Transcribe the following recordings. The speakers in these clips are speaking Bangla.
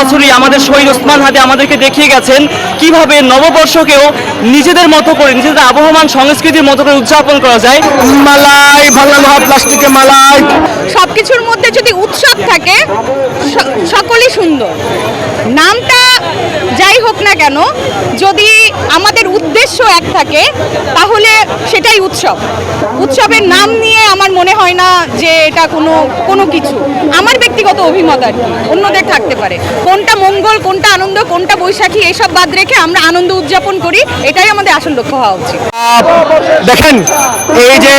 বছরই আমাদের শহীদ ওসমান হাদি আমাদেরকে দেখিয়ে গেছেন কিভাবে নববর্ষকেও নিজেদের মতো করে, নিজেদের আবহমান সংস্কৃতির মতো করে উদযাপন করা যায়। মালাই ভাঙা লোহা প্লাস্টিকে মালাই, সবকিছুর মধ্যে যদি উৎসব থাকে সকলই সুন্দর। নামটা যাই হোক না কেন, যদি আমাদের উদ্দেশ্য এক থাকে তাহলে সেটাই উৎসব। উৎসবের নাম নিয়ে আমার মনে হয় না যে এটা কোনো কিছু, আমার ব্যক্তিগত অভিমত আর কি, অন্যদের থাকতে পারে। কোনটা মঙ্গল, কোনটা আনন্দ, কোনটা বৈশাখী, এসব বাদ রেখে আমরা আনন্দ উদযাপন করি, এটাই আমাদের আসল লক্ষ্য হওয়া উচিত। দেখেন এই যে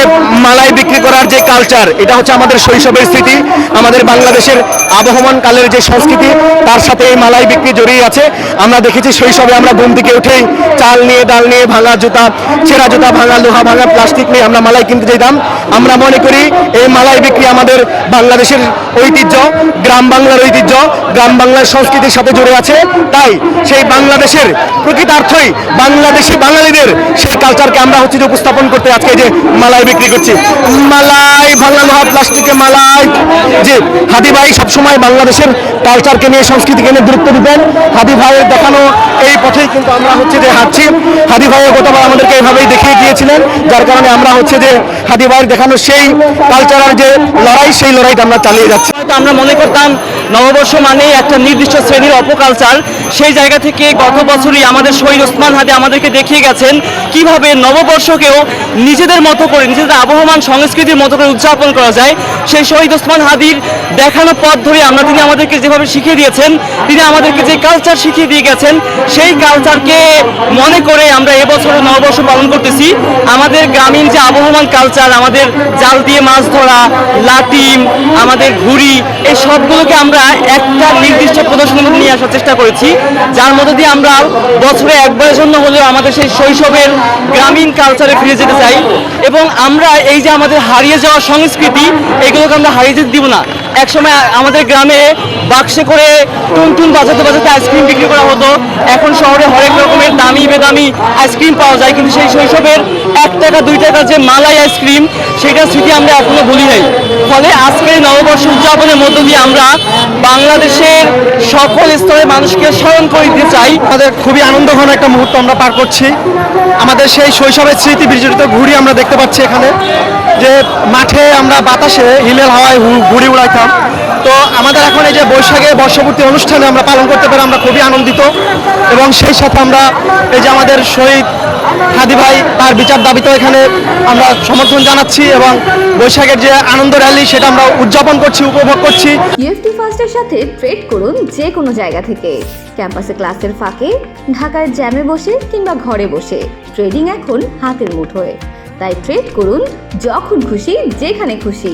মালাই বিক্রি করার যে কালচার, এটা হচ্ছে আমাদের শৈশবের স্মৃতি, আমাদের বাংলাদেশের আবহমান কালের যে সংস্কৃতি, তার সাথে এই মালাই বিক্রি জড়িয়ে আছে। আমরা দেখেছি শৈশবে আমরা ঘুম থেকে উঠেই চাল নিয়ে, ডাল নিয়ে, ভাঙা জুতা, ছেঁড়া জুতা, ভাঙা লোহা, ভাঙা প্লাস্টিক নিয়ে আমরা মালাই কিনতে যেতাম। আমরা মনে করি এই মালাই বিক্রি আমাদের বাংলাদেশের ঐতিহ্য, গ্রাম বাংলার ঐতিহ্য, গ্রাম বাংলার সংস্কৃতির সাথে জড়ে আছে। তাই সেই বাংলাদেশের প্রকৃতার্থই বাংলাদেশি বাঙালিদের সেই কালচারকে আমরা হচ্ছে যে উপস্থাপন করতে আজকে যে মালাই বিক্রি করছি। মালাই ভাঙা লোহা প্লাস্টিকে মালাই। যে হাদি ভাই সবসময় বাংলাদেশের কালচারকে নিয়ে, সংস্কৃতিকে নিয়ে গুরুত্ব দিতেন। হাদি ভাইয়ের দেখানো এই পথেই কিন্তু আমরা হচ্ছে যে হাঁটছি। হাদি ভাইয়ের গতবার আমাদেরকে এইভাবেই দেখিয়ে দিয়েছিলেন, যার কারণে আমরা হচ্ছে যে হাদি ভাইয়ের দেখানো সেই কালচারাল যে লড়াই, সেই লড়াইটা আমরা চালিয়ে যাচ্ছি। হয়তো আমরা মনে করতাম নববর্ষ মানেই একটা নির্দিষ্ট শ্রেণীর অপকালচার, সেই জায়গা থেকে গত বছরই আমাদের শহীদ ওসমান হাদি আমাদেরকে দেখিয়ে গেছেন কিভাবে নববর্ষকেও নিজেদের মতো করে, নিজেদের আবহমান সংস্কৃতির মতো করে উদযাপন করা যায়। সেই শহীদ ওসমান হাদির দেখানো পথ ধরে তিনি আমাদেরকে যেভাবে শিখিয়ে দিয়েছেন, তিনি আমাদেরকে যে কালচার শিখিয়ে দিয়ে গেছেন, সেই কালচারকে মনে করে আমরা এবছর নববর্ষ পালন করতেছি। আমাদের গ্রামীণ যে আবহমান কালচার, আমাদের জাল দিয়ে মাছ ধরা, লাটিম, আমাদের ঘুড়ি, এই সবগুলোকে আমরা একটা নির্দিষ্ট প্রদর্শনীর মধ্যে নিয়ে আসার চেষ্টা করেছি, যার মধ্যে দিয়ে আমরা বছরে একবারের জন্য হলেও আমাদের সেই শৈশবের গ্রামীণ কালচারে ফিরে যেতে চাই। এবং আমরা এই যে আমাদের হারিয়ে যাওয়া সংস্কৃতি, এগুলোকে আমরা হারিয়ে যেতে দিব না। একসময় আমাদের গ্রামে বাক্সে করে টুনটুন বাজাতে বাজাতে আইসক্রিম বিক্রি করা হতো, এখন শহরে হরেক রকমের দামি বেদামি আইসক্রিম পাওয়া যায়, কিন্তু সেই শৈশবের 1 টাকা 2 টাকা যে মালাই আইসক্রিম, সেটার স্মৃতি আমরা এখনো ভুলি নাই। ফলে আজকের নববর্ষ উদযাপনের মধ্য দিয়ে আমরা বাংলাদেশের সকল স্তরের মানুষকে স্মরণ করে দিতে চাই। আমাদের খুবই আনন্দঘন একটা মুহূর্ত আমরা পার করছি। আমাদের সেই শৈশবের স্মৃতি বিজড়িত ঘুড়ি আমরা দেখতে পাচ্ছি এখানে, যে মাঠে আমরা বাতাসে হিমেল হাওয়ায় ঘুড়ি উড়াইতাম। তো আমাদের এখন এই যে বৈশাখে বর্ষপূর্তি অনুষ্ঠানে আমরা পালন করতে পেরে আমরা খুবই আনন্দিত। এবং সেই সাথে আমরা এই যে আমাদের শহীদ হাদি ভাই, তার বিচার দাবিতে এখানে আমরা সমর্থন জানাচ্ছি, এবং বৈশাখের যে আনন্দ র্যালি, সেটা আমরা উদযাপন করছি, উপভোগ করছি। ইউএফটি ফার্স্টের সাথে ট্রেড করুন যে কোনো জায়গা থেকে, ক্যাম্পাসে ক্লাসের ফাঁকে, ঢাকার জ্যামে বসে কিংবা ঘরে বসে। ট্রেডিং এখন হাতের মুঠোয়, তাই ট্রেড করুন যখন খুশি, যেখানে খুশি।